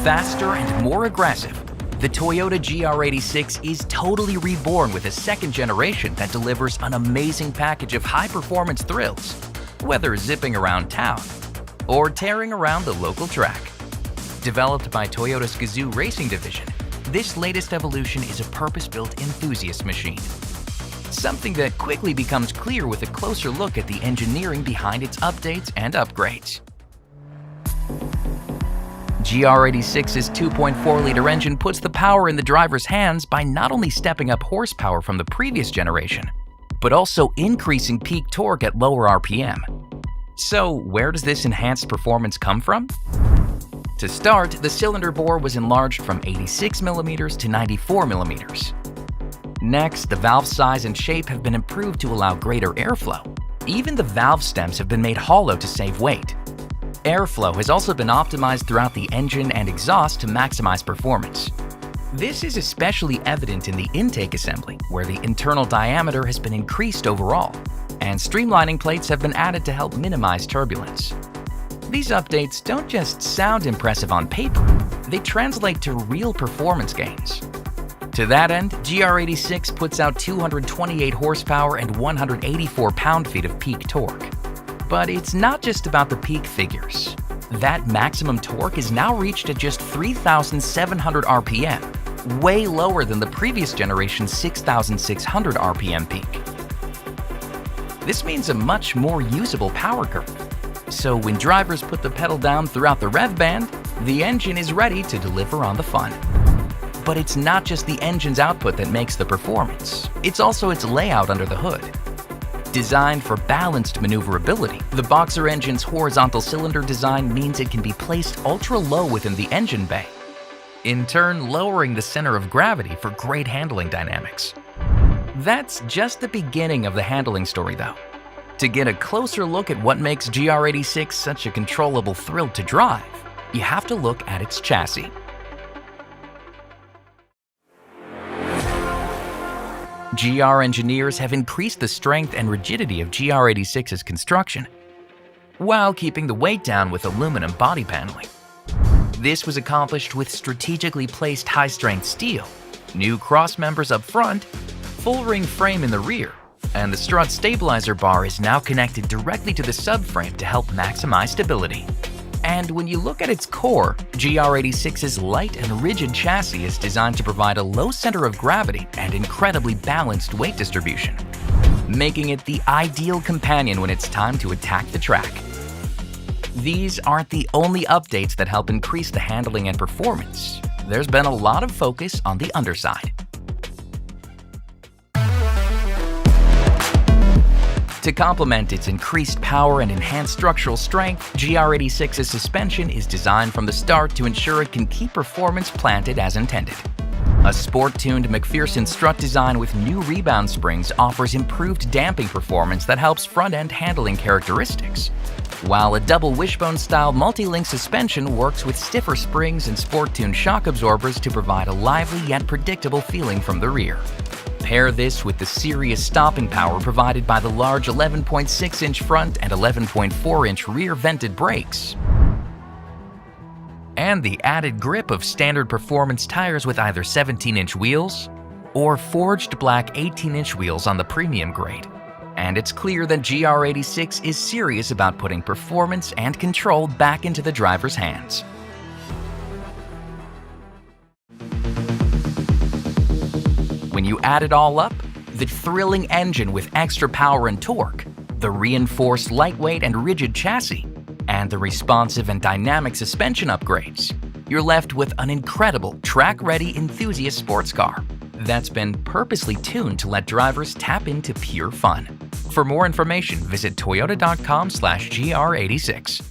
Faster and more aggressive, the Toyota GR86 is totally reborn with a second generation that delivers an amazing package of high-performance thrills, whether zipping around town or tearing around the local track. Developed by Toyota's Gazoo Racing division, this latest evolution is a purpose-built enthusiast machine. Something that quickly becomes clear with a closer look at the engineering behind its updates and upgrades. GR86's 2.4-liter engine puts the power in the driver's hands by not only stepping up horsepower from the previous generation, but also increasing peak torque at lower RPM. So where does this enhanced performance come from? To start, the cylinder bore was enlarged from 86mm to 94mm. Next, the valve size and shape have been improved to allow greater airflow. Even the valve stems have been made hollow to save weight. Airflow has also been optimized throughout the engine and exhaust to maximize performance. This is especially evident in the intake assembly, where the internal diameter has been increased overall, and streamlining plates have been added to help minimize turbulence. These updates don't just sound impressive on paper, they translate to real performance gains. To that end, GR86 puts out 228 horsepower and 184 pound-feet of peak torque. But it's not just about the peak figures. That maximum torque is now reached at just 3,700 RPM, way lower than the previous generation's 6,600 RPM peak. This means a much more usable power curve. So when drivers put the pedal down throughout the rev band, the engine is ready to deliver on the fun. But it's not just the engine's output that makes the performance, it's also its layout under the hood. Designed for balanced maneuverability, the Boxer engine's horizontal cylinder design means it can be placed ultra-low within the engine bay, in turn lowering the center of gravity for great handling dynamics. That's just the beginning of the handling story though. To get a closer look at what makes GR86 such a controllable thrill to drive, you have to look at its chassis. GR engineers have increased the strength and rigidity of GR86's construction, while keeping the weight down with aluminum body paneling. This was accomplished with strategically placed high-strength steel, new cross members up front, full ring frame in the rear, and the strut stabilizer bar is now connected directly to the subframe to help maximize stability. And when you look at its core, GR86's light and rigid chassis is designed to provide a low center of gravity and incredibly balanced weight distribution, making it the ideal companion when it's time to attack the track. These aren't the only updates that help increase the handling and performance. There's been a lot of focus on the underside. To complement its increased power and enhanced structural strength, GR86's suspension is designed from the start to ensure it can keep performance planted as intended. A sport-tuned McPherson strut design with new rebound springs offers improved damping performance that helps front-end handling characteristics, while a double wishbone-style multi-link suspension works with stiffer springs and sport-tuned shock absorbers to provide a lively yet predictable feeling from the rear. Pair this with the serious stopping power provided by the large 11.6-inch front and 11.4-inch rear vented brakes, and the added grip of standard performance tires with either 17-inch wheels or forged black 18-inch wheels on the premium grade. And it's clear that GR86 is serious about putting performance and control back into the driver's hands. When you add it all up, the thrilling engine with extra power and torque, the reinforced lightweight and rigid chassis, and the responsive and dynamic suspension upgrades, you're left with an incredible track-ready enthusiast sports car that's been purposely tuned to let drivers tap into pure fun. For more information, visit toyota.com/GR86.